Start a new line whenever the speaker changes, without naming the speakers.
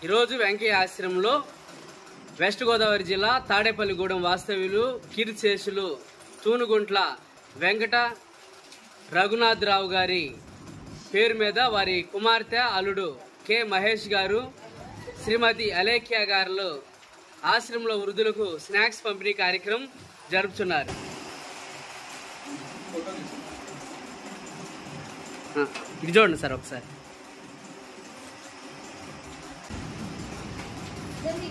ఈరోజు వెంకయ్య ఆశ్రమంలో వెస్ట్ గోదావరి జిల్లా తాడేపల్లిగూడెం వాస్తవ్యులు కీర్తిశేషులు తూనుగుంట్ల వెంకట రఘునాథరావు గారి పేరు మీద వారి కుమార్తె అల్లుడు కె మహేష్ గారు, శ్రీమతి అలేఖ్య గారు ఆశ్రమంలో వృద్ధులకు స్నాక్స్ పంపిణీ కార్యక్రమం జరుపుతున్నారు. ఇది చూడండి సార్ ఒకసారి.
Then we